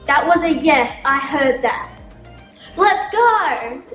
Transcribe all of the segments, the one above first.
That was a yes, I heard that. Let's go!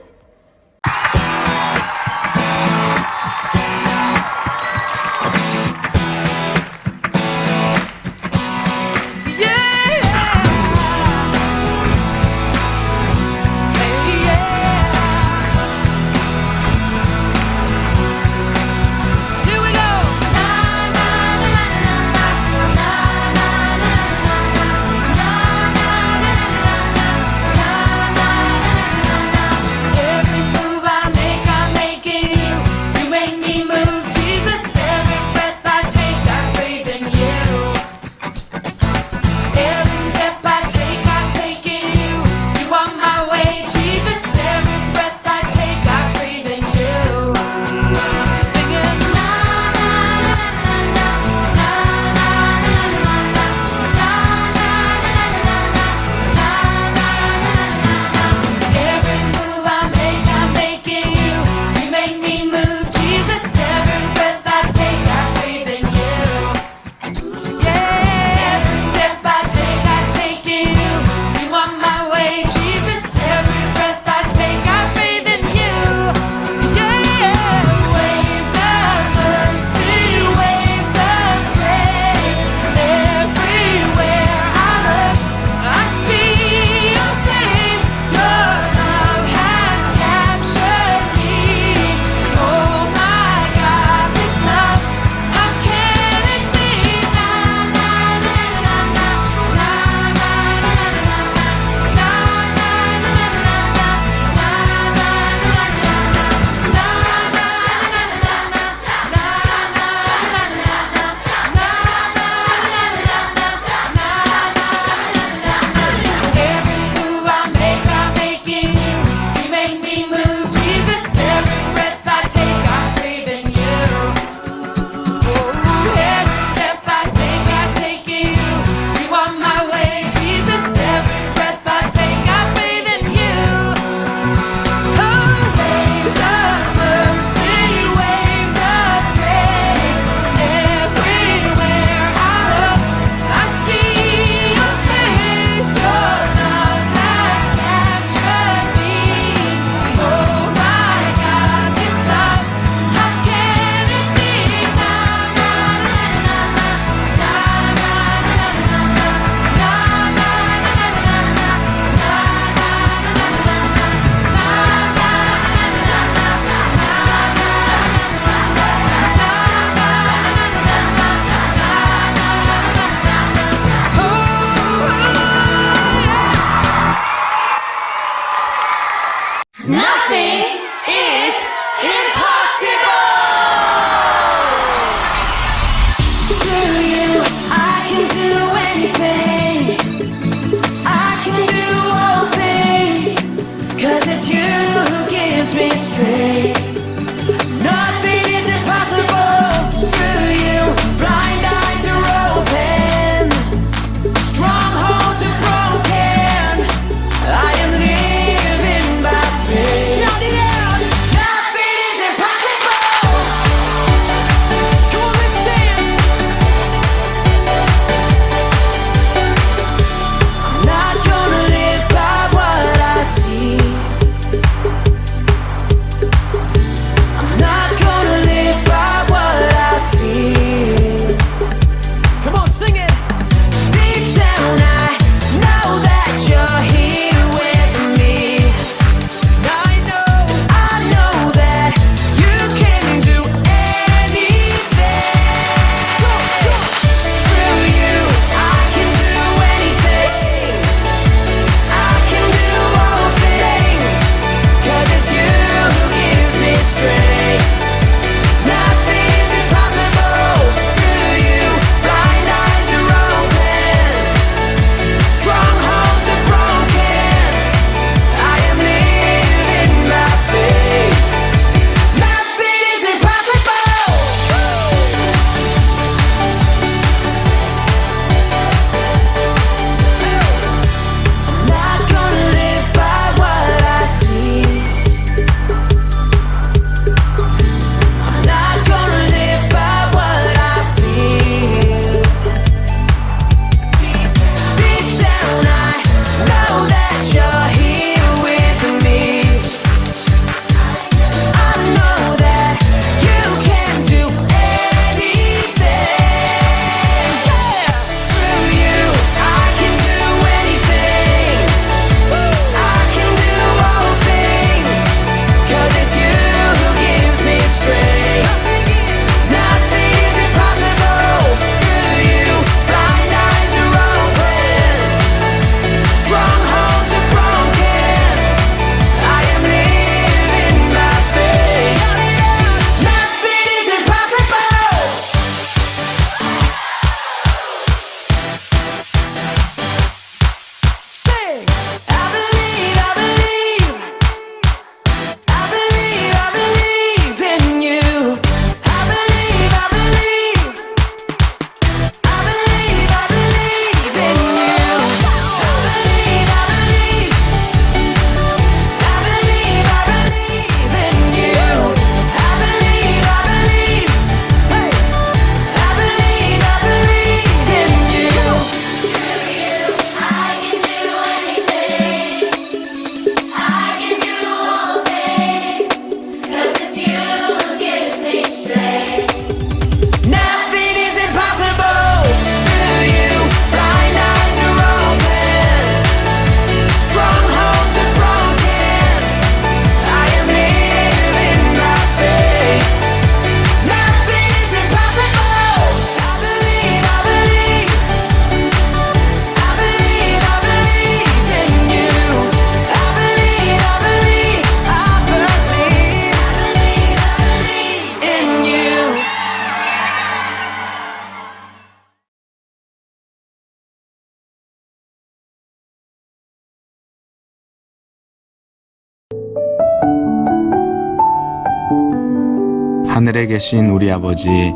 하늘에 계신 우리 아버지,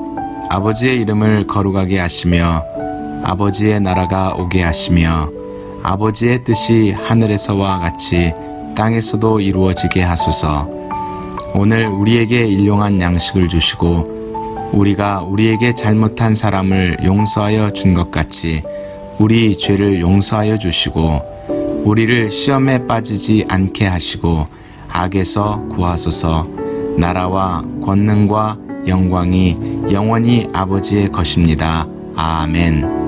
아버지의 이름을 거룩하게 하시며 아버지의 나라가 오게 하시며 아버지의 뜻이 하늘에서와 같이 땅에서도 이루어지게 하소서. 오늘 우리에게 일용할 양식을 주시고 우리가 우리에게 잘못한 사람을 용서하여 준 것 같이 우리 죄를 용서하여 주시고 우리를 시험에 빠지지 않게 하시고 악에서 구하소서. 나라와 권능과 영광이 영원히 아버지의 것입니다. 아멘.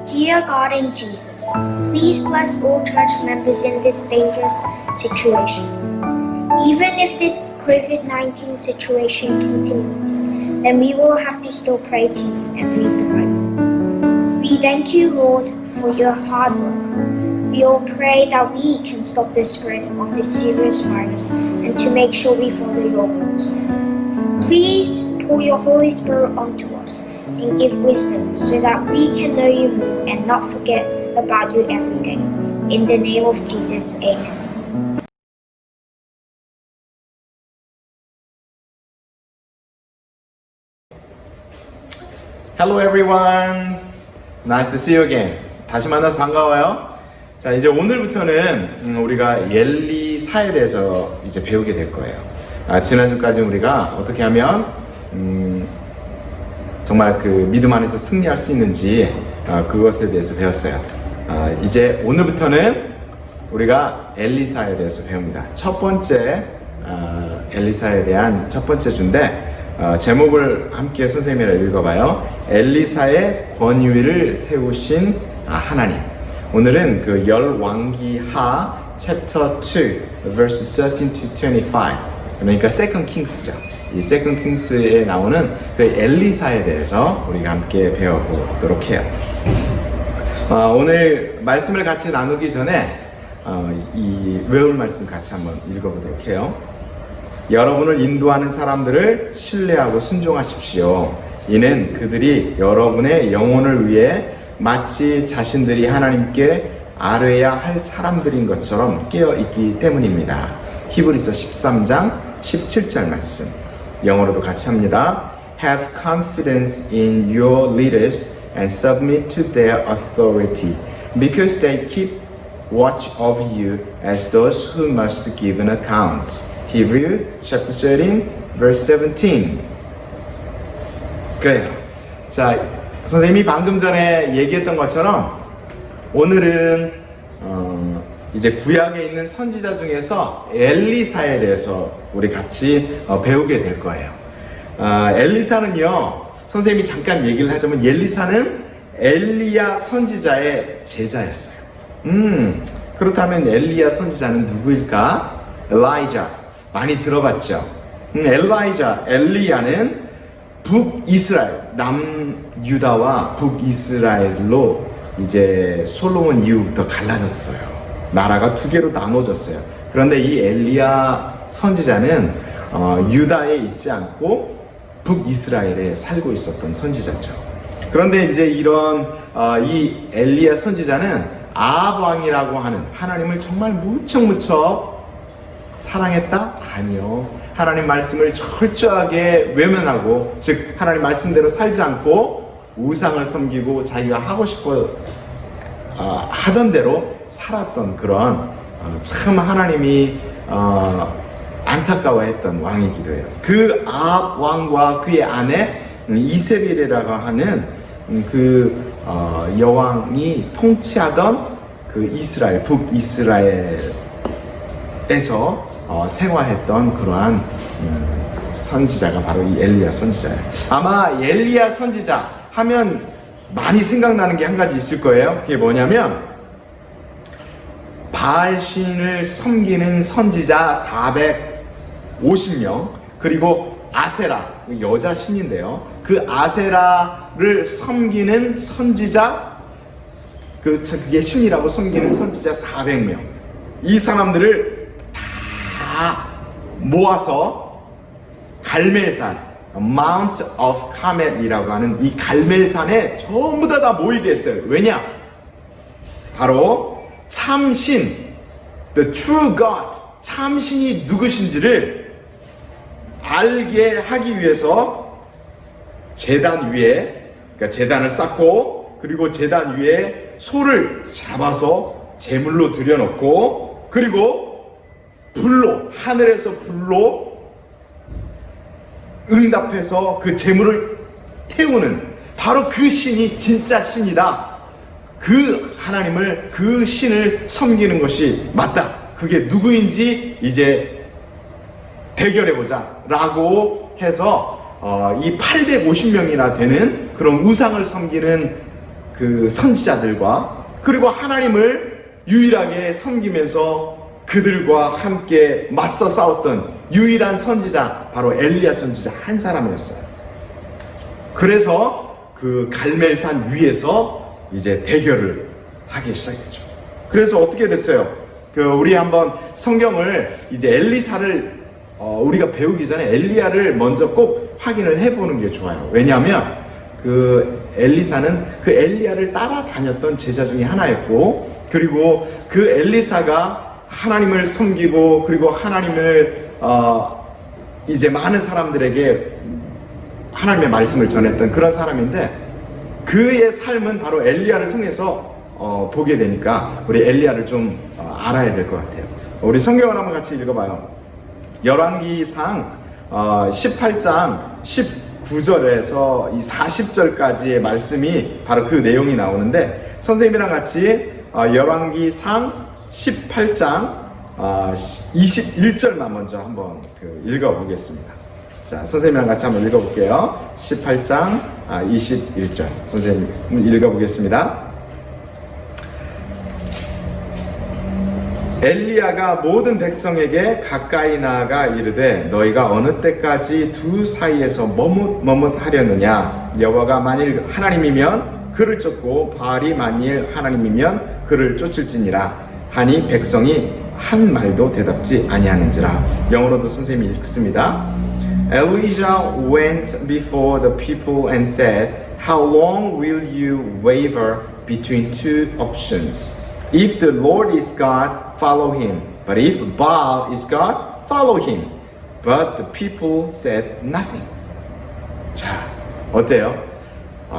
Dear God and Jesus, please bless all church members in this dangerous situation. Even if this COVID-19 situation continues, then we will have to still pray to you and read the Bible. We thank you, Lord, for your hard work. We all pray that we can stop the spread of this serious virus and to make sure we follow your rules. Please pour your Holy Spirit onto us and give wisdom so that we can know you more and not forget about you every day. In the name of Jesus, amen. Hello everyone. Nice to see you again. 다시 만나서 반가워요. 자, 이제 오늘부터는 우리가 엘리사에 대해서 이제 배우게 될 거예요. 지난주까지 우리가 어떻게 하면 정말 그 믿음 안에서 승리할 수 있는지 그것에 대해서 배웠어요. 이제 오늘부터는 우리가 엘리사에 대해서 배웁니다. 첫 번째 엘리사에 대한 첫 번째 주인데 제목을 함께 선생님이랑 읽어봐요. 엘리사의 권위를 세우신 하나님. 오늘은 그 열왕기하 chapter 2 verse 13 to 25 그러니까 Second Kings죠. 이 Second Kings에 나오는 그 엘리사에 대해서 우리가 함께 배워보도록 해요. 오늘 말씀을 같이 나누기 전에 이 외울 말씀 같이 한번 읽어보도록 해요. 여러분을 인도하는 사람들을 신뢰하고 순종하십시오. 이는 그들이 여러분의 영혼을 위해 마치 자신들이 하나님께 아뢰야 할 사람들인 것처럼 깨어있기 때문입니다. 히브리서 13장 17절 말씀 영어로도 같이 합니다. Have confidence in your leaders and submit to their authority because they keep watch over you as those who must give an account. Hebrew chapter 13 verse 17. 그래요. 자, 선생님이 방금 전에 얘기했던 것처럼 오늘은 이제 구약에 있는 선지자 중에서 엘리사에 대해서 우리 같이 배우게 될 거예요. 엘리사는요, 선생님이 잠깐 얘기를 하자면 엘리사는 엘리야 선지자의 제자였어요. 그렇다면 엘리야 선지자는 누구일까? 엘라이자, 많이 들어봤죠? 엘리야는 북이스라엘, 남유다와 북이스라엘로 이제 솔로몬 이후부터 갈라졌어요. 나라가 두 개로 나눠졌어요. 그런데 이 엘리야 선지자는 유다에 있지 않고 북이스라엘에 살고 있었던 선지자죠. 그런데 이제 이런 이 엘리야 선지자는 아합 왕이라고 하는, 하나님을 정말 무척 사랑했다? 아니요. 하나님 말씀을 철저하게 외면하고, 즉 하나님 말씀대로 살지 않고 우상을 섬기고 자기가 하고 싶어 하던 대로 살았던 그런 참 하나님이 안타까워했던 왕이기도 해요. 그 아합 왕과 그의 아내 이세벨이라고 하는 그 여왕이 통치하던 그 이스라엘, 북이스라엘에서 생활했던 그러한 선지자가 바로 이 엘리야 선지자예요. 아마 엘리야 선지자 하면 많이 생각나는 게 한 가지 있을 거예요. 그게 뭐냐면 바알 신을 섬기는 선지자 450명, 그리고 아세라, 여자 신인데요, 그 아세라를 섬기는 선지자, 그게 신이라고 섬기는 선지자 400명, 이 사람들을 다 모아서 갈멜산, Mount of Carmel이라고 하는 이 갈멜산에 전부 다 모이게 했어요. 왜냐? 바로 참신, the true God, 참신이 누구신지를 알게 하기 위해서 제단 위에, 그러니까 제단을 쌓고, 그리고 제단 위에 소를 잡아서 제물로 들여놓고, 그리고 불로, 하늘에서 불로 응답해서 그 제물을 태우는, 바로 그 신이 진짜 신이다. 그 하나님을, 그 신을 섬기는 것이 맞다. 그게 누구인지 이제 대결해보자 라고 해서 이 850명이나 되는 그런 우상을 섬기는 그 선지자들과, 그리고 하나님을 유일하게 섬기면서 그들과 함께 맞서 싸웠던 유일한 선지자, 바로 엘리야 선지자 한 사람이었어요. 그래서 그 갈멜산 위에서 이제 대결을 하기 시작했죠. 그래서 어떻게 됐어요? 우리 한번 성경을 이제 엘리사를 우리가 배우기 전에 엘리야를 먼저 꼭 확인을 해보는 게 좋아요. 왜냐하면 그 엘리사는 그 엘리야를 따라다녔던 제자 중에 하나였고, 그리고 그 엘리사가 하나님을 섬기고, 그리고 하나님을 이제 많은 사람들에게 하나님의 말씀을 전했던 그런 사람인데, 그의 삶은 바로 엘리야를 통해서 보게 되니까 우리 엘리야를 좀 알아야 될 것 같아요. 우리 성경을 한번 같이 읽어봐요. 열왕기상 18장 19절에서 이 40절까지의 말씀이 바로 그 내용이 나오는데, 선생님이랑 같이 열왕기상 18장 21절만 먼저 한번 읽어보겠습니다. 자, 선생님이랑 같이 한번 읽어볼게요. 18장 21절 선생님 읽어보겠습니다. 엘리야가 모든 백성에게 가까이 나아가 이르되 너희가 어느 때까지 두 사이에서 머뭇하려느냐? 여호와가 만일 하나님이면 그를 쫓고 바알이 만일 하나님이면 그를 쫓을지니라 하니 백성이 한 말도 대답지 아니하는지라. 영어로도 선생님이 읽습니다. Elijah went before the people and said, How long will you waver between two options? If the Lord is God, follow him. But if Baal is God, follow him. But the people said nothing. 자, 어때요?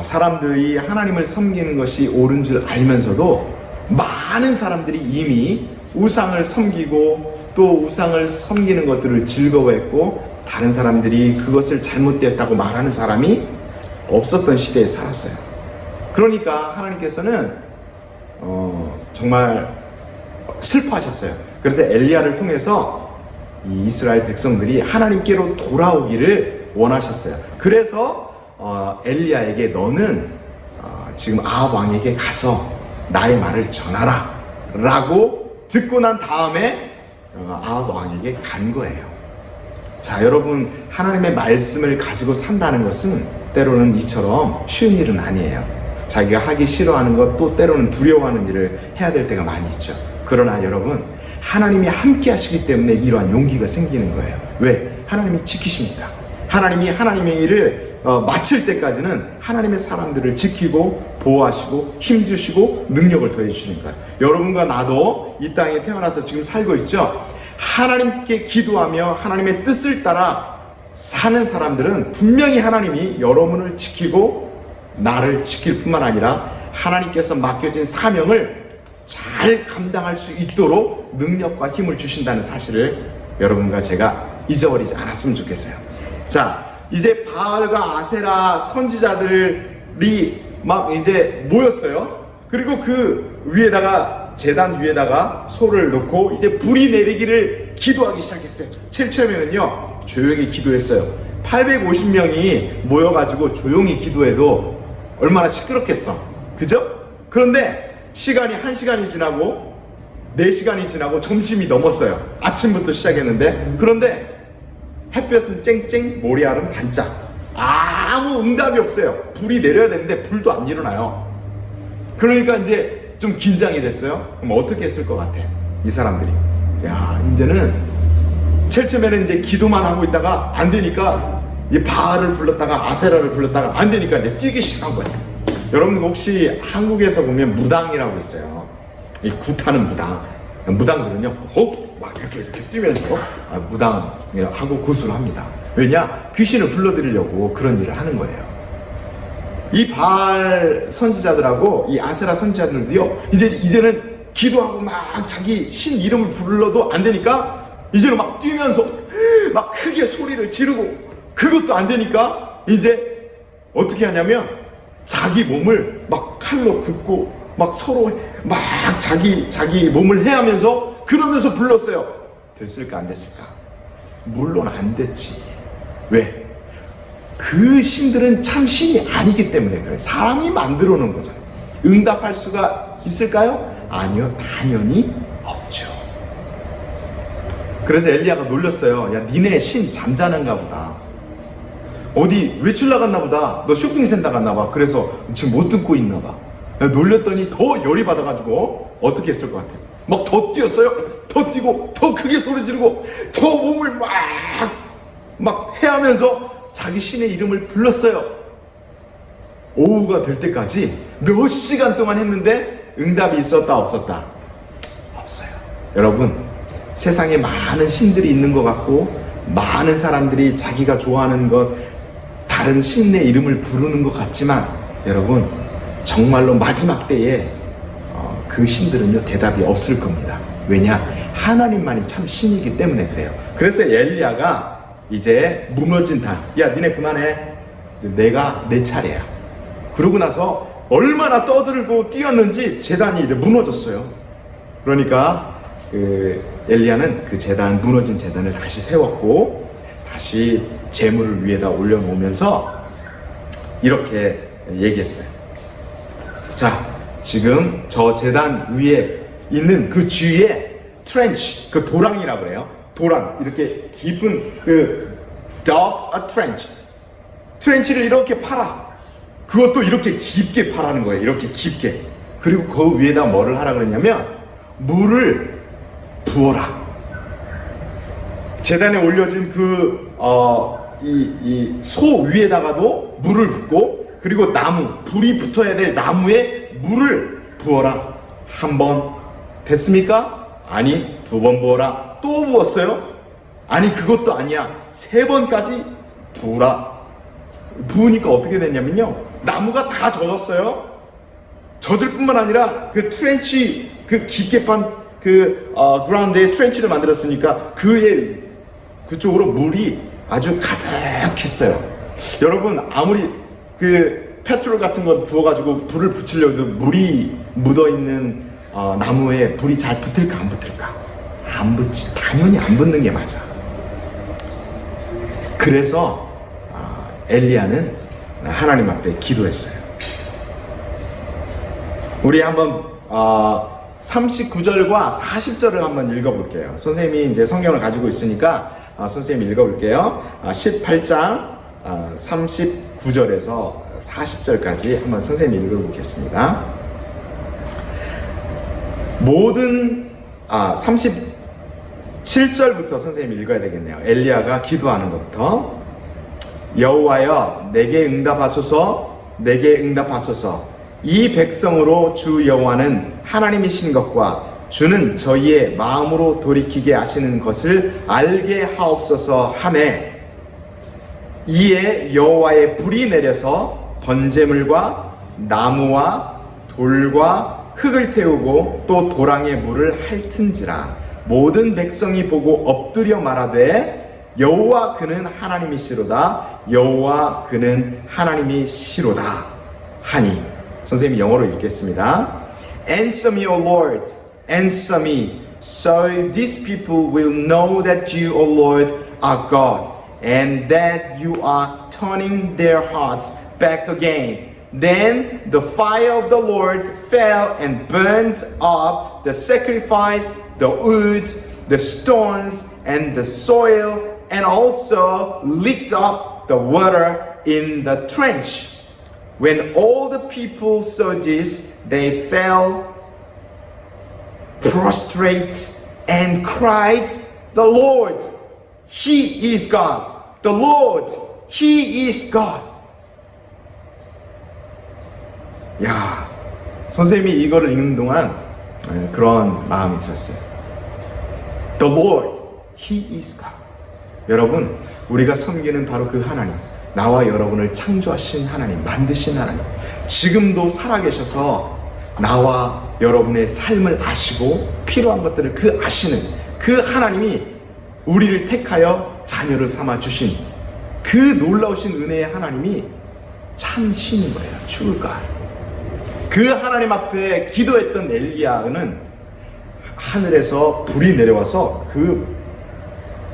사람들이 하나님을 섬기는 것이 옳은 줄 알면서도 많은 사람들이 이미 우상을 섬기고 또 우상을 섬기는 것들을 즐거워했고, 다른 사람들이 그것을 잘못되었다고 말하는 사람이 없었던 시대에 살았어요. 그러니까 하나님께서는 정말 슬퍼하셨어요. 그래서 엘리야를 통해서 이 이스라엘 백성들이 하나님께로 돌아오기를 원하셨어요. 그래서 엘리야에게 너는 지금 아합 왕에게 가서 나의 말을 전하라 라고 듣고 난 다음에 아합 왕에게 간 거예요. 자, 여러분, 하나님의 말씀을 가지고 산다는 것은 때로는 이처럼 쉬운 일은 아니에요. 자기가 하기 싫어하는 것, 또 때로는 두려워하는 일을 해야 될 때가 많이 있죠. 그러나 여러분, 하나님이 함께 하시기 때문에 이러한 용기가 생기는 거예요. 왜? 하나님이 지키시니까. 하나님이 하나님의 일을 마칠 때까지는 하나님의 사람들을 지키고 보호하시고 힘주시고 능력을 더해주시는 거예요. 여러분과 나도 이 땅에 태어나서 지금 살고 있죠. 하나님께 기도하며 하나님의 뜻을 따라 사는 사람들은 분명히 하나님이 여러분을 지키고 나를 지킬 뿐만 아니라 하나님께서 맡겨진 사명을 잘 감당할 수 있도록 능력과 힘을 주신다는 사실을 여러분과 제가 잊어버리지 않았으면 좋겠어요. 자, 이제 바알과 아세라 선지자들이 막 이제 모였어요. 그리고 그 위에다가 제단 위에다가 소를 놓고 이제 불이 내리기를 기도하기 시작했어요. 제일 처음에는요 조용히 기도했어요. 850명이 모여가지고 조용히 기도해도 얼마나 시끄럽겠어, 그죠? 그런데 시간이 1시간이 지나고 4시간이 지나고 점심이 넘었어요. 아침부터 시작했는데, 그런데 햇볕은 쨍쨍 모래알은 반짝, 아무 응답이 없어요. 불이 내려야 되는데 불도 안 일어나요. 그러니까 이제 좀 긴장이 됐어요. 그럼 어떻게 했을 것 같아? 이 사람들이, 야, 이제는 제일 처음에는 이제 기도만 하고 있다가 안 되니까 이 바알을 불렀다가 아세라를 불렀다가 안 되니까 이제 뛰기 시작한 거예요. 여러분 혹시 한국에서 보면 무당이라고 있어요. 이 굿하는 무당. 무당들은요, 막 이렇게 뛰면서 무당하고 굿을 합니다. 왜냐? 귀신을 불러들이려고 그런 일을 하는 거예요. 이 바알 선지자들하고 이 아세라 선지자들도요, 이제는 기도하고 막 자기 신 이름을 불러도 안 되니까 이제는 막 뛰면서 막 크게 소리를 지르고, 그것도 안 되니까 이제 어떻게 하냐면 자기 몸을 막 칼로 긋고 막 서로 막 자기 몸을 해하면서 그러면서 불렀어요. 됐을까 안 됐을까? 물론 안 됐지. 왜? 그 신들은 참 신이 아니기 때문에 그래요. 사람이 만들어 놓은 거잖아요. 응답할 수가 있을까요? 아니요, 당연히 없죠. 그래서 엘리야가 놀렸어요. 야, 니네 신 잠자는가 보다. 어디 외출 나갔나 보다. 너 쇼핑센터 갔나 봐. 그래서 지금 못 듣고 있나 봐. 놀렸더니 더 열이 받아가지고 어떻게 했을 것 같아요? 막 더 뛰었어요. 더 뛰고 더 크게 소리 지르고 더 몸을 막 해하면서 자기 신의 이름을 불렀어요. 오후가 될 때까지 몇 시간 동안 했는데 응답이 있었다 없었다? 없어요. 여러분, 세상에 많은 신들이 있는 것 같고 많은 사람들이 자기가 좋아하는 것, 다른 신의 이름을 부르는 것 같지만 여러분, 정말로 마지막 때에 그 신들은요 대답이 없을 겁니다. 왜냐? 하나님만이 참 신이기 때문에 그래요. 그래서 엘리야가 이제 무너진 단, 야 니네 그만해, 이제 내가 내 차례야. 그러고 나서 얼마나 떠들고 뛰었는지 제단이 이제 무너졌어요. 그러니까 엘리야는 그 제단, 무너진 제단을 다시 세웠고 다시 제물을 위에다 올려놓으면서 이렇게 얘기했어요. 자, 지금 저 제단 위에 있는 그 주위에 트렌치, 그 도랑이라고 그래요. 도랑, 이렇게 깊은 dug a trench. 트렌치를 이렇게 팔아. 그것도 이렇게 깊게 파라는 거예요. 이렇게 깊게. 그리고 그 위에다 뭐를 하라 그랬냐면 물을 부어라. 제단에 올려진 이 소 위에다가도 물을 붓고, 그리고 나무, 불이 붙어야 될 나무에 물을 부어라. 한 번 됐습니까? 아니, 2번 부어라. 또 부었어요? 아니, 그것도 아니야. 3번까지 부으라. 부으니까 어떻게 됐냐면요, 나무가 다 젖었어요. 젖을 뿐만 아니라 그 트렌치, 그 깊게 판 그라운드에 트렌치를 만들었으니까 그쪽으로 물이 아주 가득했어요. 여러분, 아무리 페트롤 같은 거 부어가지고 불을 붙이려도 물이 묻어있는 나무에 불이 잘 붙을까 안 붙을까? 안 붙지. 당연히 안 붙는 게 맞아. 그래서 엘리야는 하나님 앞에 기도했어요. 우리 한번 39절과 40절을 한번 읽어볼게요. 선생님이 이제 성경을 가지고 있으니까 선생님이 읽어볼게요. 18장 39절에서 40절까지 한번 선생님이 읽어보겠습니다. 모든 37절부터 선생님이 읽어야 되겠네요. 엘리야가 기도하는 것부터. 여호와여 내게 응답하소서, 내게 응답하소서. 이 백성으로 주 여호와는 하나님이신 것과 주는 저희의 마음으로 돌이키게 하시는 것을 알게 하옵소서 하매, 이에 여호와의 불이 내려서 번제물과 나무와 돌과 흙을 태우고 또 도랑의 물을 핥은지라. 모든 백성이 보고 엎드려 말하되 여호와 그는 하나님이시로다, 여호와 그는 하나님이시로다 하니. 선생님이 영어로 읽겠습니다. Answer me, O Lord, answer me, so these people will know that you, O Lord, are God, and that you are turning their hearts back again. Then the fire of the Lord fell and burned up the sacrifice, the wood, the stones, and the soil, and also licked up the water in the trench. When all the people saw this, they fell prostrate and cried, "The Lord, He is God. The Lord, He is God." 야, 선생님이 이거를 읽는 동안 그런 마음이 들었어요. The Lord, He is God. 여러분, 우리가 섬기는 바로 그 하나님, 나와 여러분을 창조하신 하나님, 만드신 하나님, 지금도 살아계셔서 나와 여러분의 삶을 아시고 필요한 것들을 그 아시는 그 하나님이 우리를 택하여 자녀를 삼아 주신 그 놀라우신 은혜의 하나님이 참 신인 거예요. 추울까? 그 하나님 앞에 기도했던 엘리야는 하늘에서 불이 내려와서 그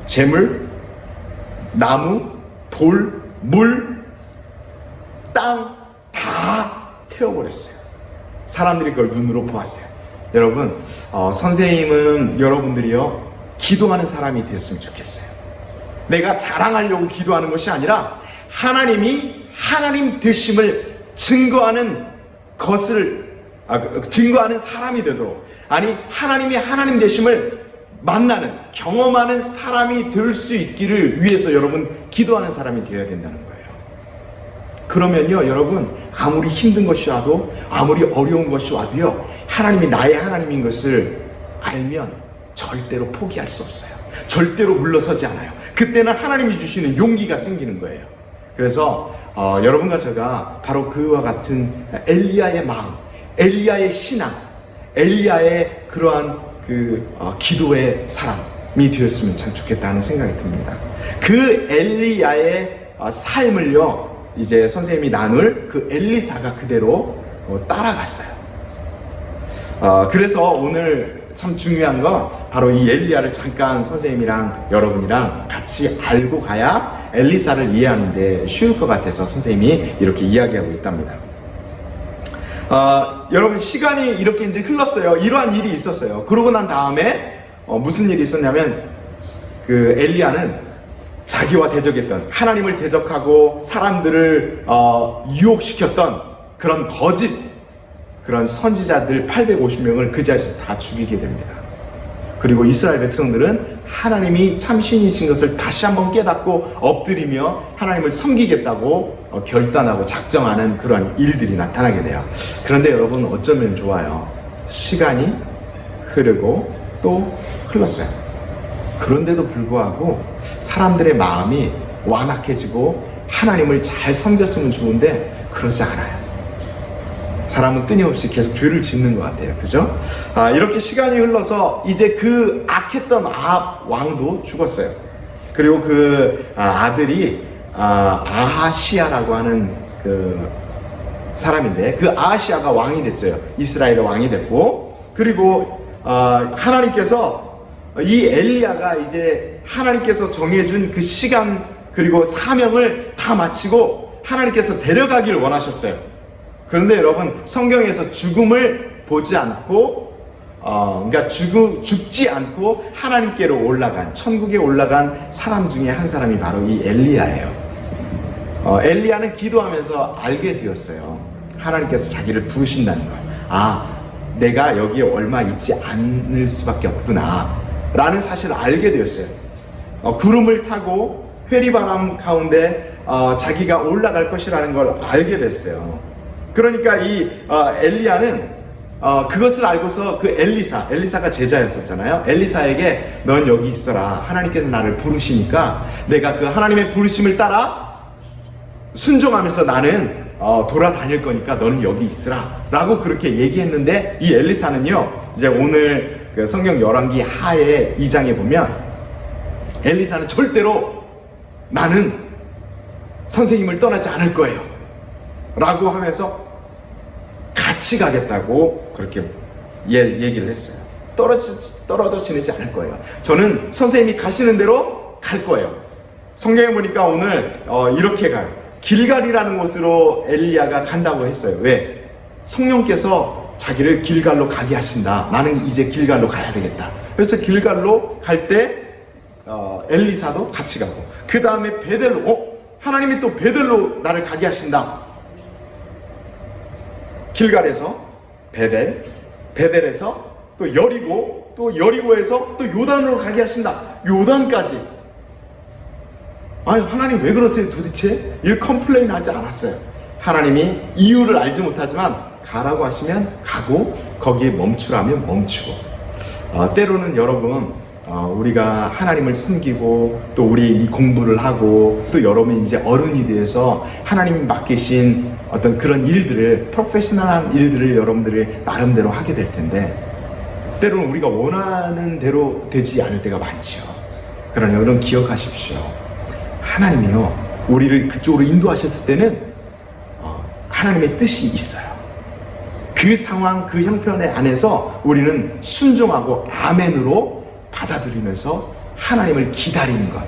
재물, 나무, 돌, 물, 땅 다 태워버렸어요. 사람들이 그걸 눈으로 보았어요. 여러분, 선생님은 여러분들이요 기도하는 사람이 되었으면 좋겠어요. 내가 자랑하려고 기도하는 것이 아니라 하나님이 하나님 되심을 증거하는 것을 증거하는 사람이 되도록, 아니 하나님이 하나님 되심을 만나는, 경험하는 사람이 될 수 있기를 위해서 여러분 기도하는 사람이 되어야 된다는 거예요. 그러면요 여러분, 아무리 힘든 것이 와도, 아무리 어려운 것이 와도요, 하나님이 나의 하나님인 것을 알면 절대로 포기할 수 없어요. 절대로 물러서지 않아요. 그때는 하나님이 주시는 용기가 생기는 거예요. 그래서 여러분과 제가 바로 그와 같은 엘리야의 마음, 엘리야의 신앙, 엘리야의 그러한 기도의 사람이 되었으면 참 좋겠다는 생각이 듭니다. 그 엘리야의 삶을요 이제 선생님이 나눌 그 엘리사가 그대로 따라갔어요. 그래서 오늘 참 중요한 건 바로 이 엘리야를 잠깐 선생님이랑 여러분이랑 같이 알고 가야 엘리사를 이해하는데 쉬울 것 같아서 선생님이 이렇게 이야기하고 있답니다. 여러분, 시간이 이렇게 이제 흘렀어요. 이러한 일이 있었어요. 그러고 난 다음에 무슨 일이 있었냐면 그 엘리야는 자기와 대적했던, 하나님을 대적하고 사람들을 유혹시켰던 그런 거짓, 그런 선지자들 850명을 그 자리에서 다 죽이게 됩니다. 그리고 이스라엘 백성들은 하나님이 참 신이신 것을 다시 한번 깨닫고 엎드리며 하나님을 섬기겠다고 결단하고 작정하는 그런 일들이 나타나게 돼요. 그런데 여러분, 어쩌면 좋아요. 시간이 흐르고 또 흘렀어요. 그런데도 불구하고 사람들의 마음이 완악해지고 하나님을 잘 섬겼으면 좋은데 그러지 않아요. 사람은 끊임없이 계속 죄를 짓는 것 같아요. 그죠? 이렇게 시간이 흘러서 이제 그 악했던 아합 왕도 죽었어요. 그리고 그 아들이 아하시아라고 하는 그 사람인데 그 아하시아가 왕이 됐어요. 이스라엘의 왕이 됐고, 그리고 하나님께서 이 엘리야가 이제 하나님께서 정해준 그 시간 그리고 사명을 다 마치고 하나님께서 데려가길 원하셨어요. 그런데 여러분, 성경에서 죽음을 보지 않고 그러니까 죽지 않고 하나님께로 올라간, 천국에 올라간 사람 중에 한 사람이 바로 이 엘리야예요. 엘리야는 기도하면서 알게 되었어요. 하나님께서 자기를 부르신다는 걸. 내가 여기에 얼마 있지 않을 수밖에 없구나 라는 사실을 알게 되었어요. 구름을 타고 회리바람 가운데 자기가 올라갈 것이라는 걸 알게 됐어요. 그러니까 이 엘리야는 그것을 알고서 그 엘리사가 제자였었잖아요. 엘리사에게 넌 여기 있어라. 하나님께서 나를 부르시니까 내가 그 하나님의 부르심을 따라 순종하면서 나는 돌아다닐 거니까 너는 여기 있으라 라고 그렇게 얘기했는데, 이 엘리사는요, 이제 오늘 그 성경 열왕기 하의 2장에 보면 엘리사는 절대로 나는 선생님을 떠나지 않을 거예요 라고 하면서 같이 가겠다고 그렇게 얘기를 했어요. 떨어져 지내지 않을 거예요. 저는 선생님이 가시는 대로 갈 거예요. 성경에 보니까 오늘 이렇게 가요. 길갈이라는 곳으로 엘리야가 간다고 했어요. 왜? 성령께서 자기를 길갈로 가게 하신다. 나는 이제 길갈로 가야 되겠다. 그래서 길갈로 갈 때 엘리사도 같이 가고, 그 다음에 베델로 하나님이 또 베델로 나를 가게 하신다. 길갈에서 베델에서 또 여리고, 또 여리고에서 또 요단으로 가게 하신다. 요단까지. 하나님 왜 그러세요 도대체? 이 컴플레인 하지 않았어요. 하나님이 이유를 알지 못하지만 가라고 하시면 가고, 거기에 멈추라면 멈추고. 때로는 여러분, 우리가 하나님을 섬기고 또 우리 이 공부를 하고 또 여러분이 이제 어른이 되어서 하나님이 맡기신 어떤 그런 일들을, 프로페셔널한 일들을 여러분들이 나름대로 하게 될 텐데, 때로는 우리가 원하는 대로 되지 않을 때가 많죠. 그러나 여러분 기억하십시오. 하나님이요, 우리를 그쪽으로 인도하셨을 때는 하나님의 뜻이 있어요. 그 상황, 그 형편 안에서 우리는 순종하고 아멘으로 받아들이면서 하나님을 기다리는 것,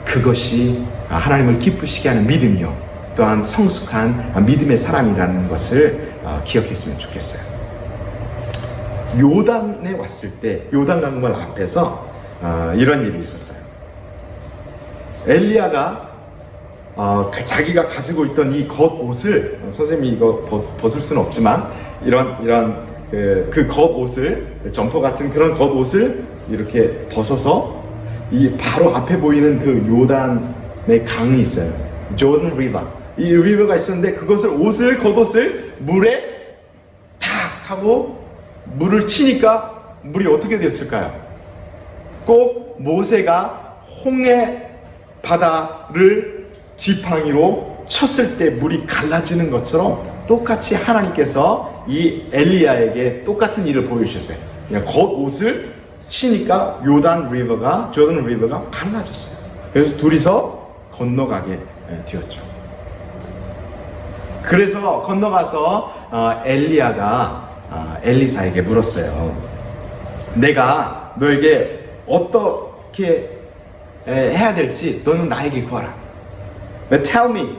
그것이 하나님을 기쁘시게 하는 믿음이요, 또한 성숙한 믿음의 사람이라는 것을 기억했으면 좋겠어요. 요단에 왔을 때, 요단 강물 앞에서 이런 일이 있었어요. 엘리야가 자기가 가지고 있던 이 겉옷을, 선생님이 이거 벗을 수는 없지만 이런 그 겉옷을, 점퍼 같은 그런 겉옷을 이렇게 벗어서 이 바로 앞에 보이는 그 요단의 강이 있어요. 조던 리버. 이 리버가 있었는데 그것을 겉옷을 물에 탁 하고 물을 치니까 물이 어떻게 되었을까요? 꼭 모세가 홍해 바다를 지팡이로 쳤을 때 물이 갈라지는 것처럼 똑같이 하나님께서 이 엘리야에게 똑같은 일을 보여주셨어요. 그냥 겉옷을 치니까 조던 리버가 갈라졌어요. 그래서 둘이서 건너가게 되었죠. 그래서 건너가서 엘리야가 엘리사에게 물었어요. 내가 너에게 어떻게 해야 될지 너는 나에게 구하라. Tell me,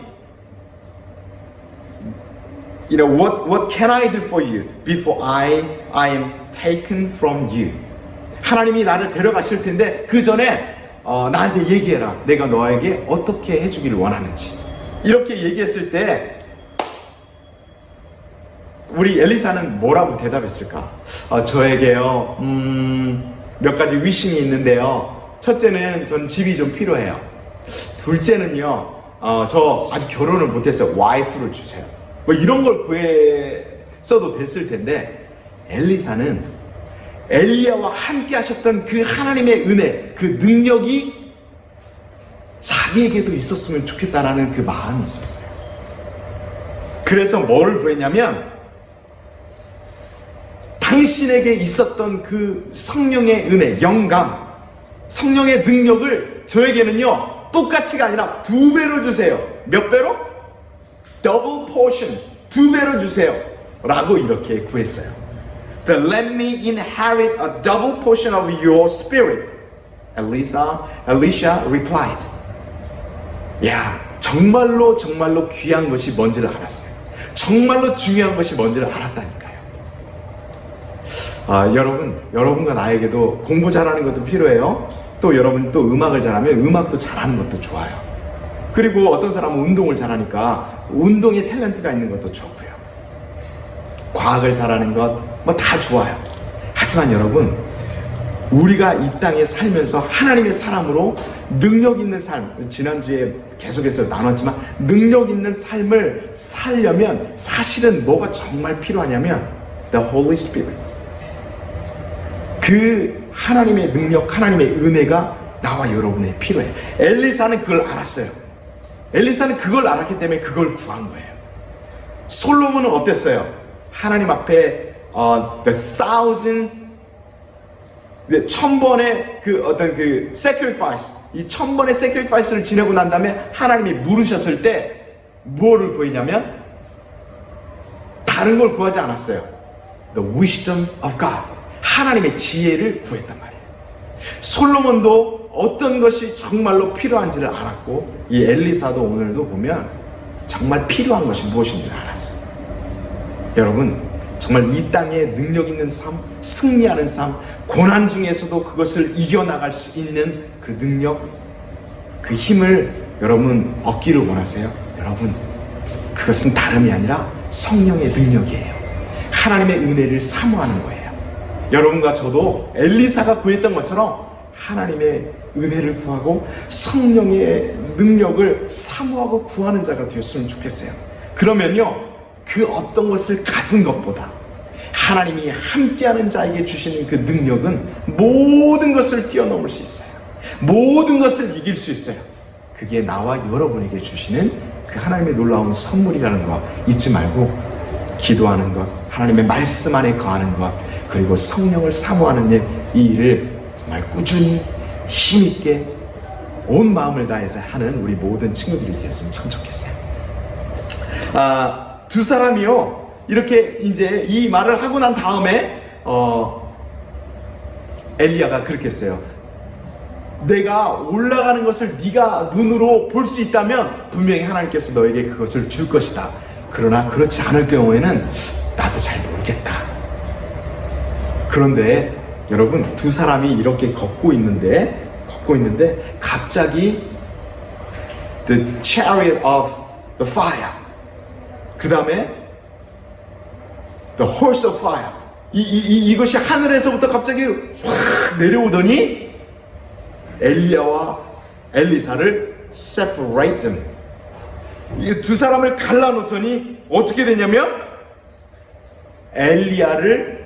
what can I do for you before I am taken from you? 하나님이 나를 데려가실 텐데 그 전에 나한테 얘기해라. 내가 너에게 어떻게 해주기를 원하는지. 이렇게 얘기했을 때 우리 엘리사는 뭐라고 대답했을까? 저에게요, 몇 가지 위신이 있는데요. 첫째는 전 집이 좀 필요해요. 둘째는요, 저 아직 결혼을 못해서 와이프를 주세요. 뭐 이런 걸 구했어도 됐을 텐데, 엘리사는 엘리야와 함께 하셨던 그 하나님의 은혜, 그 능력이 자기에게도 있었으면 좋겠다라는 그 마음이 있었어요. 그래서 뭘 구했냐면, 당신에게 있었던 그 성령의 은혜, 영감, 성령의 능력을 저에게는요 똑같이가 아니라 2배로 주세요. 몇 배로? 더블 포션, 2배로 주세요 라고 이렇게 구했어요. Then let me inherit a double portion of your spirit. Elisha replied. 야, 정말로 귀한 것이 뭔지를 알았어요. 정말로 중요한 것이 뭔지를 알았다니까요. 여러분과 나에게도 공부 잘하는 것도 필요해요. 또 여러분 또 음악을 잘하면 음악도 잘하는 것도 좋아요. 그리고 어떤 사람은 운동을 잘하니까 운동에 탤런트가 있는 것도 좋고요. 과학을 잘하는 것 뭐 다 좋아요. 하지만 여러분, 우리가 이 땅에 살면서 하나님의 사람으로 능력 있는 삶, 지난주에 계속해서 나눴지만 능력 있는 삶을 살려면 사실은 뭐가 정말 필요하냐면 The Holy Spirit. 그 하나님의 능력, 하나님의 은혜가 나와 여러분에 필요해요. 엘리사는 그걸 알았어요. 엘리사는 그걸 알았기 때문에 그걸 구한 거예요. 솔로몬은 어땠어요? 하나님 앞에 the 1000번의 그 어떤 그 sacrifice, 이 1000번의 sacrifice를 지내고 난 다음에 하나님이 물으셨을 때 뭐를 구했냐면 다른 걸 구하지 않았어요. The wisdom of God. 하나님의 지혜를 구했단 말이에요. 솔로몬도 어떤 것이 정말로 필요한지를 알았고, 이 엘리사도 오늘도 보면 정말 필요한 것이 무엇인지를 알았어요. 여러분, 정말 이 땅에 능력 있는 삶, 승리하는 삶, 고난 중에서도 그것을 이겨나갈 수 있는 그 능력, 그 힘을 여러분 얻기를 원하세요? 여러분, 그것은 다름이 아니라 성령의 능력이에요. 하나님의 은혜를 사모하는 거예요. 여러분과 저도 엘리사가 구했던 것처럼 하나님의 은혜를 구하고 성령의 능력을 사모하고 구하는 자가 되었으면 좋겠어요. 그러면요, 그 어떤 것을 가진 것보다 하나님이 함께하는 자에게 주시는 그 능력은 모든 것을 뛰어넘을 수 있어요. 모든 것을 이길 수 있어요. 그게 나와 여러분에게 주시는 그 하나님의 놀라운 선물이라는 거 잊지 말고, 기도하는 것, 하나님의 말씀 안에 거하는 것, 그리고 성령을 사모하는 일, 이 일을 정말 꾸준히 힘있게 온 마음을 다해서 하는 우리 모든 친구들이 되었으면 참 좋겠어요. 두 사람이요, 이렇게 이제 이 말을 하고 난 다음에 엘리야가 그렇게 했어요. 내가 올라가는 것을 네가 눈으로 볼 수 있다면 분명히 하나님께서 너에게 그것을 줄 것이다. 그러나 그렇지 않을 경우에는 나도 잘 모르겠다. 그런데 여러분, 두 사람이 이렇게 걷고 있는데 갑자기 the chariot of the fire, 그 다음에 the horse of fire, 이것이 하늘에서부터 갑자기 확 내려오더니 엘리야와 엘리사를 separate them, 이 두 사람을 갈라놓더니 어떻게 되냐면 엘리야를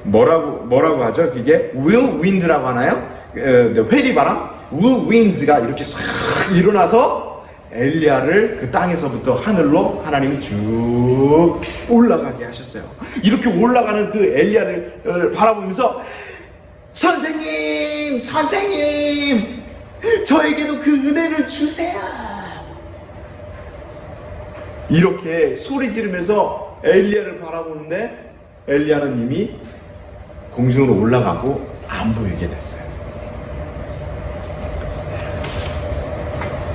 뭐라고 하죠? 그게 whirlwind라고 하나요? 회리바람, whirlwind가 이렇게 싹 일어나서 엘리야를 그 땅에서부터 하늘로 하나님이 쭉 올라가게 하셨어요. 이렇게 올라가는 그 엘리야를 바라보면서 선생님, 저에게도 그 은혜를 주세요. 이렇게 소리 지르면서 엘리야를 바라보는데 엘리야는 이미 공중으로 올라가고 안 보이게 됐어요.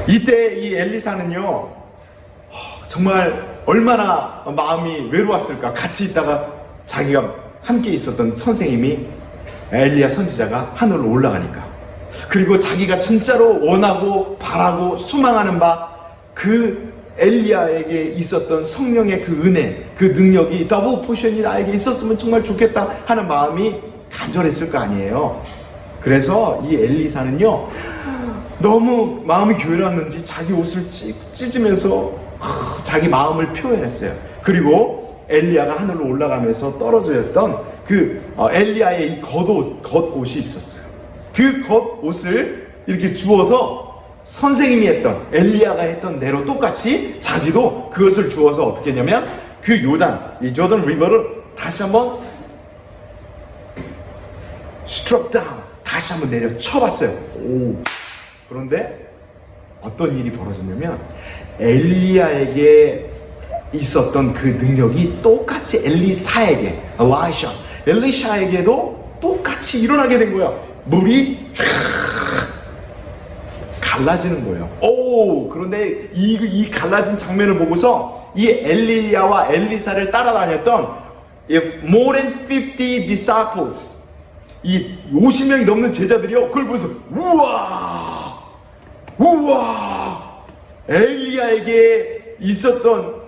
이때 이 엘리사는요, 정말 얼마나 마음이 외로웠을까. 같이 있다가 자기가 함께 있었던 선생님이, 엘리야 선지자가 하늘로 올라가니까, 그리고 자기가 진짜로 원하고 바라고 소망하는 바, 그 엘리야에게 있었던 성령의 그 은혜, 그 능력이 더블 포션이 나에게 있었으면 정말 좋겠다 하는 마음이 간절했을 거 아니에요. 그래서 이 엘리사는요, 너무 마음이 교회랐는지 자기 옷을 찢으면서 자기 마음을 표현했어요. 그리고 엘리야가 하늘로 올라가면서 떨어져 있던 그 엘리야의 이 겉옷이 있었어요. 그 겉옷을 이렇게 주워서 선생님이 했던, 엘리야가 했던 대로 똑같이 자기도 그것을 주워서 어떻게 했냐면 그 이 조던 리버를 다시 한번 struck down, 다시 한번 내려 쳐봤어요. 오. 그런데 어떤 일이 벌어졌냐면 엘리야에게 있었던 그 능력이 똑같이 엘리샤에게도 똑같이 일어나게 된 거야. 물이 쫙 갈라지는 거예요. 그런데 이 갈라진 장면을 보고서 이 엘리야와 엘리사를 따라다녔던 more than 50 disciples, 이 50명이 넘는 제자들이요, 그걸 보면서 우와,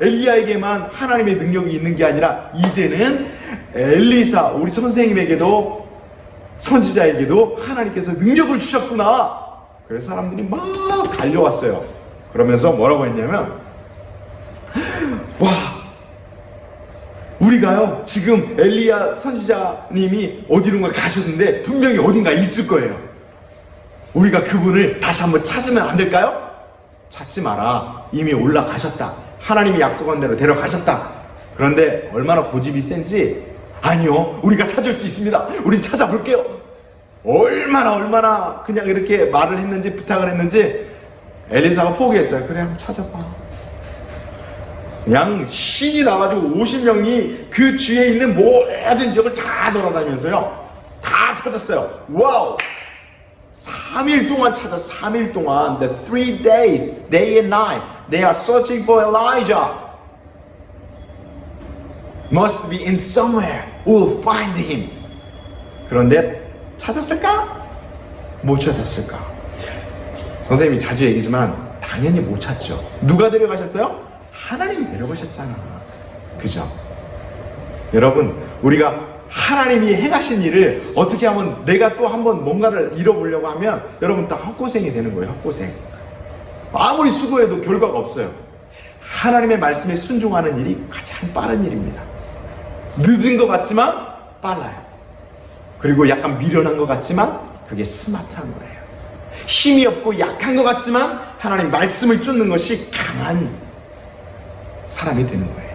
엘리야에게만 하나님의 능력이 있는 게 아니라 이제는 엘리사, 우리 선생님에게도, 선지자에게도 하나님께서 능력을 주셨구나. 그래서 사람들이 막 달려왔어요. 그러면서 뭐라고 했냐면, 우리가요 지금 엘리야 선지자님이 어디론가 가셨는데 분명히 어딘가 있을 거예요. 우리가 그분을 다시 한번 찾으면 안 될까요? 찾지 마라. 이미 올라가셨다. 하나님이 약속한 대로 데려가셨다. 그런데 얼마나 고집이 센지, 아니요, 우리가 찾을 수 있습니다. 우린 찾아볼게요. 얼마나 그냥 이렇게 말을 했는지, 부탁을 했는지 엘리사가 포기했어요. 그래, 한번 찾아봐. 그냥 신이 나가지고 50명이 그 주위에 있는 모든 지역을 다 돌아다니면서요, 다 찾았어요. 와우! 3일 동안 찾았어. 3일 동안, the 3 days, day and night, they are searching for Elijah. Must be in somewhere. We'll find him. 그런데 찾았을까? 못 찾았을까? 선생님이 자주 얘기지만 당연히 못 찾죠. 누가 데려가셨어요? 하나님이 데려가셨잖아. 그죠? 여러분, 우리가 하나님이 행하신 일을 어떻게 하면 내가 또 한번 뭔가를 잃어보려고 하면 여러분 다 헛고생이 되는 거예요. 헛고생. 아무리 수고해도 결과가 없어요. 하나님의 말씀에 순종하는 일이 가장 빠른 일입니다. 늦은 것 같지만 빨라요. 그리고 약간 미련한 것 같지만 그게 스마트한 거예요. 힘이 없고 약한 것 같지만 하나님 말씀을 쫓는 것이 강한 사람이 되는 거예요.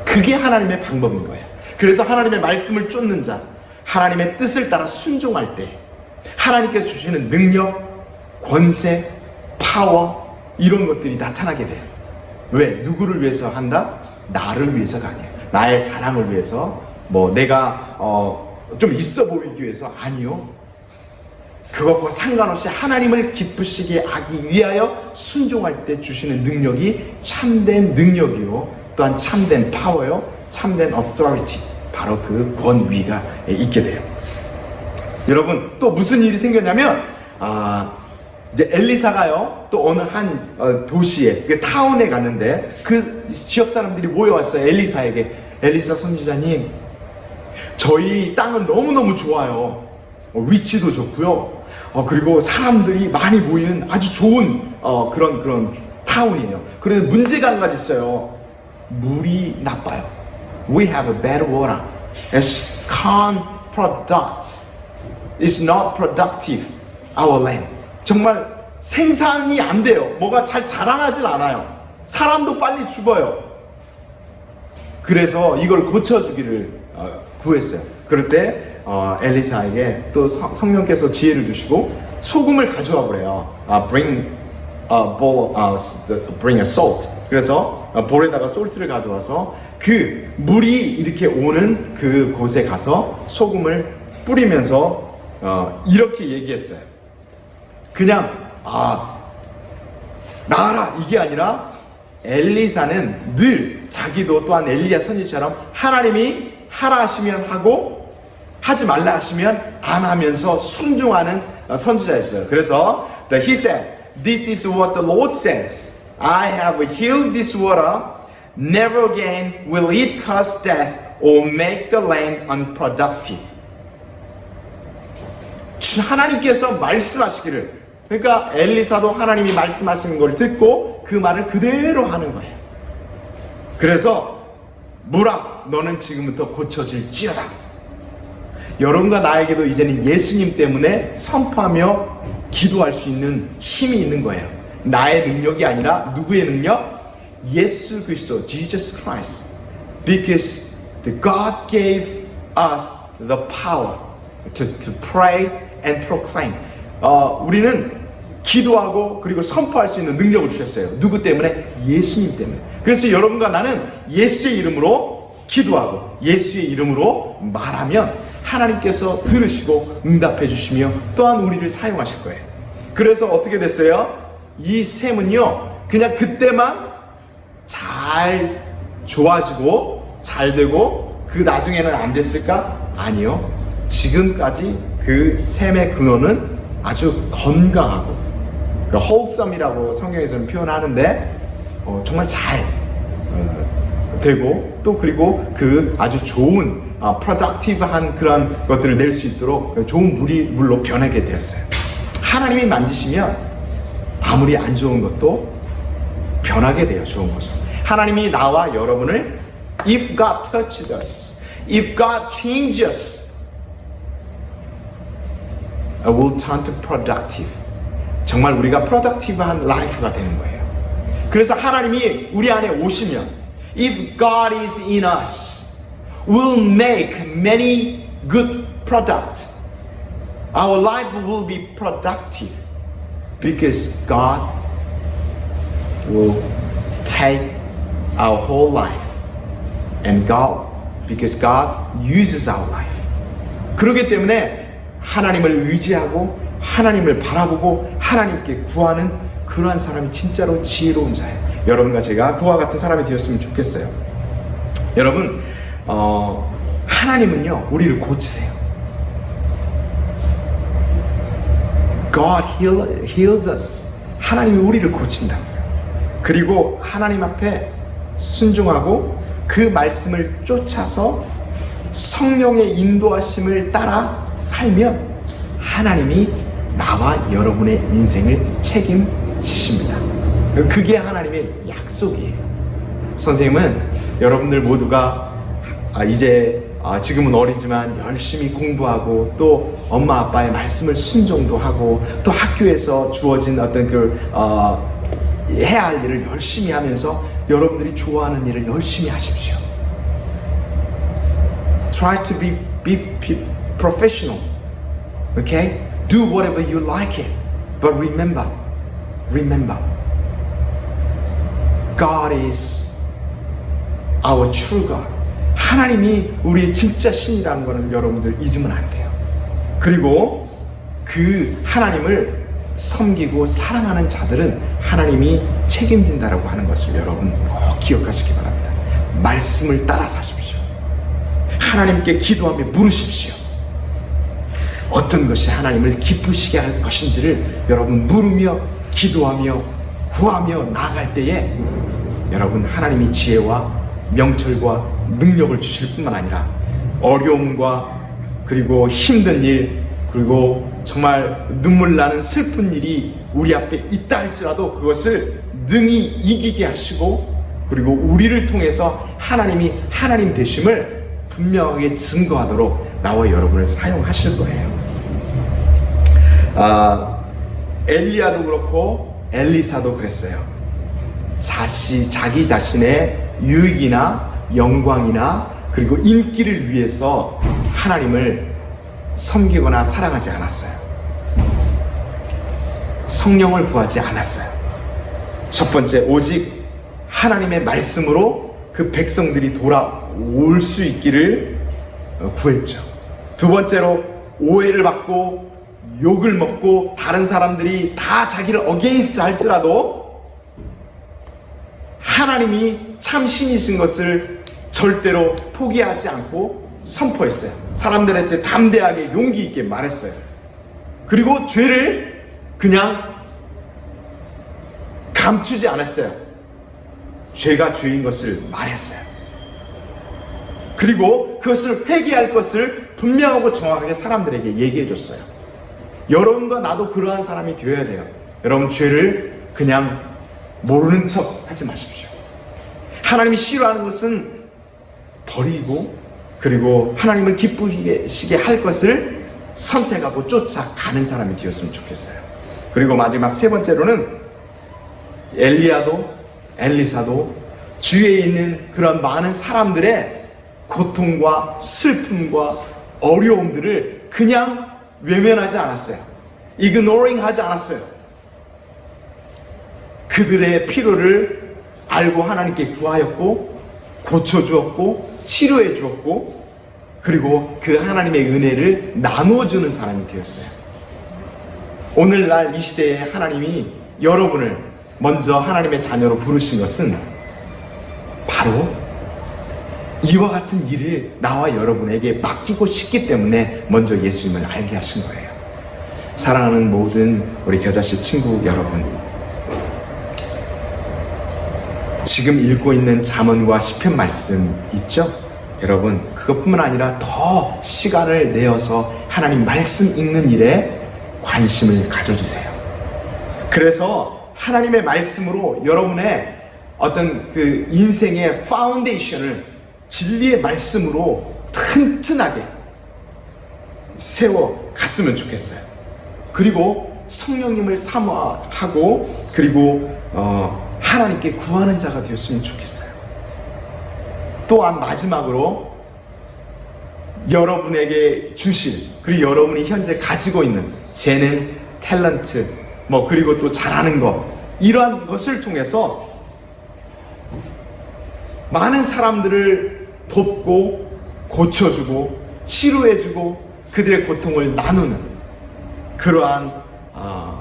그게 하나님의 방법인 거예요. 그래서 하나님의 말씀을 쫓는 자, 하나님의 뜻을 따라 순종할 때 하나님께서 주시는 능력, 권세, 파워, 이런 것들이 나타나게 돼요. 왜? 누구를 위해서 한다? 나를 위해서가 아니에요. 나의 자랑을 위해서, 내가 좀 있어 보이기 위해서, 아니요. 그것과 상관없이 하나님을 기쁘시게 하기 위하여 순종할 때 주시는 능력이 참된 능력이요, 또한 참된 파워요, 참된 authority, 바로 그 권위가 있게 돼요. 여러분, 또 무슨 일이 생겼냐면, 이제 엘리사가요, 또 어느 한 도시에, 그 타운에 갔는데 그 지역 사람들이 모여왔어요. 엘리사에게. 엘리사 선지자님, 저희 땅은 너무너무 좋아요. 위치도 좋고요. 그리고 사람들이 많이 모이는 아주 좋은 그런 타운이에요. 그런데 문제가 한 가지 있어요. 물이 나빠요. We have a bad water. It's can't product. It's not productive. Our land. 정말 생산이 안 돼요. 뭐가 잘 자라나질 않아요. 사람도 빨리 죽어요. 그래서 이걸 고쳐주기를 구했어요. 그럴 때 엘리사에게 또 성령께서 지혜를 주시고 소금을 가져와 그래요. Bring a salt. 그래서 볼에다가 솔트를 가져와서 그 물이 이렇게 오는 그 곳에 가서 소금을 뿌리면서 이렇게 얘기했어요. 그냥 나아라 이게 아니라 엘리사는 늘 자기도 또한 엘리야 선지처럼 하나님이 하라 하시면 하고 하지 말라 하시면 안 하면서 순종하는 선지자였어요. 그래서 he said, "This is what the Lord says. I have healed this water. Never again will it cause death or make the land unproductive." 하나님께서 말씀하시기를, 그러니까 엘리사도 하나님이 말씀하시는 걸 듣고 그 말을 그대로 하는 거예요. 그래서 물아, 너는 지금부터 고쳐질지어다. 여러분과 나에게도 이제는 예수님 때문에 선포하며 기도할 수 있는 힘이 있는 거예요. 나의 능력이 아니라 누구의 능력? 예수 그리스도, Jesus Christ. Because the God gave us the power to pray and proclaim. 우리는 기도하고 그리고 선포할 수 있는 능력을 주셨어요. 누구 때문에? 예수님 때문에. 그래서 여러분과 나는 예수의 이름으로 기도하고 예수의 이름으로 말하면 하나님께서 들으시고 응답해 주시며 또한 우리를 사용하실 거예요. 그래서 어떻게 됐어요? 이 셈은요, 그냥 그때만 잘 좋아지고 잘 되고 그 나중에는 안 됐을까? 아니요. 지금까지 그 셈의 근원은 아주 건강하고 wholesome이라고 성경에서는 표현하는데 정말 잘 되고 또 그리고 그 아주 좋은 productive한 그런 것들을 낼 수 있도록 좋은 물로 변하게 되었어요. 하나님이 만지시면 아무리 안 좋은 것도 변하게 돼요. 좋은 것으로. 하나님이 나와 여러분을 if God touches us, if God changes us, will turn to productive. 정말 우리가 productive한 life가 되는 거예요. 그래서 하나님이 우리 안에 오시면 if God is in us, we'll make many good products. Our life will be productive because God will take our whole life and because God uses our life. 그렇기 때문에 하나님을 의지하고 하나님을 바라보고 하나님께 구하는 그러한 사람이 진짜로 지혜로운 자예요. 여러분과 제가 그와 같은 사람이 되었으면 좋겠어요. 여러분, 하나님은요 우리를 고치세요. God heals us. 하나님이 우리를 고친다고요. 그리고 하나님 앞에 순종하고 그 말씀을 쫓아서 성령의 인도하심을 따라 살면 하나님이 나와 여러분의 인생을 책임지십니다. 그게 하나님의 약속이에요. 선생님은 여러분들 모두가 이제 지금은 어리지만 열심히 공부하고 또 엄마 아빠의 말씀을 순종도 하고 또 학교에서 주어진 어떤 해야 할 일을 열심히 하면서 여러분들이 좋아하는 일을 열심히 하십시오. Try to be professional. Okay? Do whatever you like it. But remember, God is our true God. 하나님이 우리의 진짜 신이라는 것을 여러분들 잊으면 안 돼요. 그리고 그 하나님을 섬기고 사랑하는 자들은 하나님이 책임진다라고 하는 것을 여러분 꼭 기억하시기 바랍니다. 말씀을 따라 사십시오. 하나님께 기도하며 물으십시오. 어떤 것이 하나님을 기쁘시게 할 것인지를 여러분 물으며 기도하며 구하며 나아갈 때에 여러분 하나님이 지혜와 명철과 능력을 주실 뿐만 아니라 어려움과 그리고 힘든 일 그리고 정말 눈물 나는 슬픈 일이 우리 앞에 있다 할지라도 그것을 능히 이기게 하시고 그리고 우리를 통해서 하나님이 하나님 되심을 분명하게 증거하도록 나와 여러분을 사용하실 거예요. 엘리야도 그렇고 엘리사도 그랬어요. 자기 자신의 유익이나 영광이나 그리고 인기를 위해서 하나님을 섬기거나 사랑하지 않았어요. 성령을 구하지 않았어요. 첫 번째, 오직 하나님의 말씀으로 그 백성들이 돌아올 수 있기를 구했죠. 두 번째로, 오해를 받고 욕을 먹고 다른 사람들이 다 자기를 어게인스트 할지라도 하나님이 참 신이신 것을 절대로 포기하지 않고 선포했어요. 사람들한테 담대하게 용기 있게 말했어요. 그리고 죄를 그냥 감추지 않았어요. 죄가 죄인 것을 말했어요. 그리고 그것을 회개할 것을 분명하고 정확하게 사람들에게 얘기해 줬어요. 여러분과 나도 그러한 사람이 되어야 돼요. 여러분, 죄를 그냥 모르는 척 하지 마십시오. 하나님이 싫어하는 것은 버리고 그리고 하나님을 기쁘시게 할 것을 선택하고 쫓아가는 사람이 되었으면 좋겠어요. 그리고 마지막 세 번째로는 엘리야도 엘리사도 주위에 있는 그런 많은 사람들의 고통과 슬픔과 어려움들을 그냥 외면하지 않았어요. ignoring 하지 않았어요. 그들의 필요를 알고 하나님께 구하였고 고쳐주었고 치료해 주었고 그리고 그 하나님의 은혜를 나누어주는 사람이 되었어요. 오늘날 이 시대에 하나님이 여러분을 먼저 하나님의 자녀로 부르신 것은 바로 이와 같은 일을 나와 여러분에게 맡기고 싶기 때문에 먼저 예수님을 알게 하신 거예요. 사랑하는 모든 우리 겨자씨 친구 여러분, 지금 읽고 있는 잠언과 시편 말씀 있죠? 여러분, 그것뿐만 아니라 더 시간을 내어서 하나님 말씀 읽는 일에 관심을 가져주세요. 그래서 하나님의 말씀으로 여러분의 어떤 그 인생의 파운데이션을 진리의 말씀으로 튼튼하게 세워 갔으면 좋겠어요. 그리고 성령님을 사모하고 그리고 하나님께 구하는 자가 되었으면 좋겠어요. 또한 마지막으로 여러분에게 주실 그리고 여러분이 현재 가지고 있는 재능, 탤런트 그리고 또 잘하는 것 이러한 것을 통해서 많은 사람들을 돕고 고쳐주고 치료해주고 그들의 고통을 나누는 그러한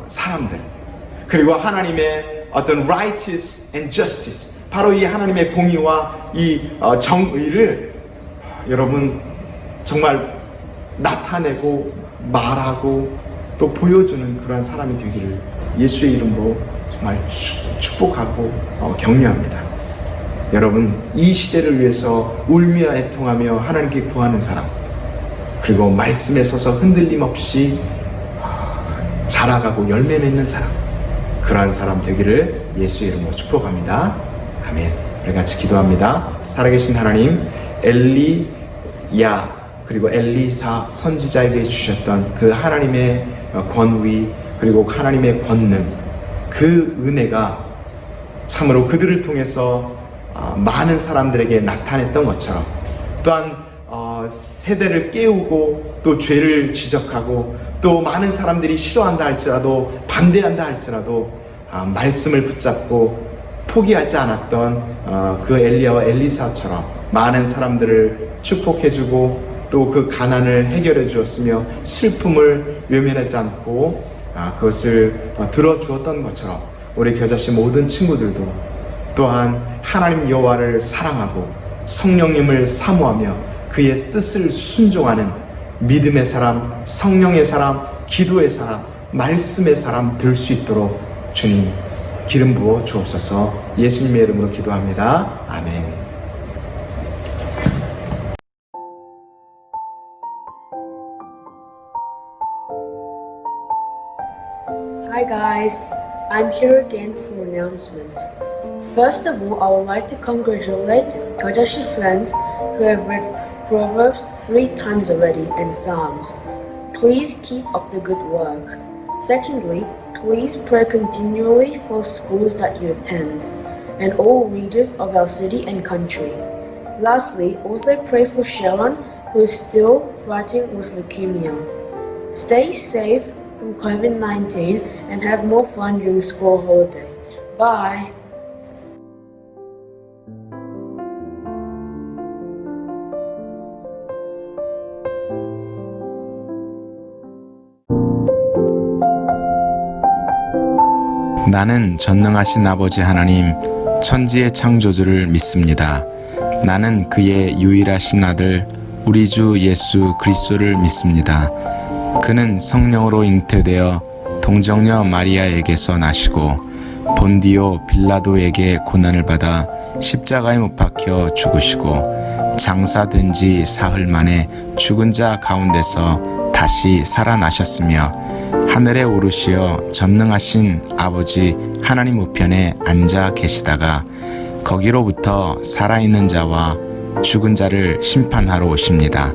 사람들, 그리고 하나님의 어떤 righteous and justice, 바로 이 하나님의 공의와 이 정의를 여러분 정말 나타내고 말하고 또 보여주는 그러한 사람이 되기를 예수의 이름으로 정말 축복하고 격려합니다. 여러분, 이 시대를 위해서 울며 애통하며 하나님께 구하는 사람, 그리고 말씀에 서서 흔들림 없이 자라가고 열매 맺는 사람, 그러한 사람 되기를 예수의 이름으로 축복합니다. 아멘. 우리 같이 기도합니다. 살아계신 하나님, 엘리야 그리고 엘리사 선지자에게 주셨던 그 하나님의 권위 그리고 하나님의 권능, 그 은혜가 참으로 그들을 통해서 많은 사람들에게 나타냈던 것처럼 또한 세대를 깨우고 또 죄를 지적하고 또 많은 사람들이 싫어한다 할지라도 반대한다 할지라도 말씀을 붙잡고 포기하지 않았던 그 엘리야와 엘리사처럼 많은 사람들을 축복해주고 또 그 가난을 해결해 주었으며 슬픔을 외면하지 않고 그것을 들어주었던 것처럼 우리 겨자씨 모든 친구들도 또한 하나님 여호와를 사랑하고 성령님을 사모하며 그의 뜻을 순종하는 믿음의 사람, 성령의 사람, 기도의 사람, 말씀의 사람 될 수 있도록 주님 기름 부어 주옵소서. 예수님의 이름으로 기도합니다. 아멘. Hi guys, I'm here again for announcements. First of all, I would like to congratulate Kodashi friends who have read Proverbs 3 times already and Psalms. Please keep up the good work. Secondly, please pray continually for schools that you attend and all leaders of our city and country. Lastly, also pray for Sharon, who is still fighting with leukemia. Stay safe from COVID-19 and have more fun during school holiday. Bye! 나는 전능하신 아버지 하나님, 천지의 창조주를 믿습니다. 나는 그의 유일하신 아들, 우리 주 예수 그리스도를 믿습니다. 그는 성령으로 잉태되어 동정녀 마리아에게서 나시고 본디오 빌라도에게 고난을 받아 십자가에 못 박혀 죽으시고 장사된 지 사흘 만에 죽은 자 가운데서 다시 살아나셨으며 하늘에 오르시어 전능하신 아버지 하나님 우편에 앉아 계시다가 거기로부터 살아있는 자와 죽은 자를 심판하러 오십니다.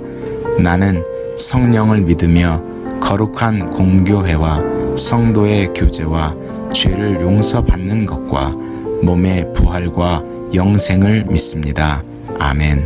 나는 성령을 믿으며 거룩한 공교회와 성도의 교제와 죄를 용서받는 것과 몸의 부활과 영생을 믿습니다. 아멘.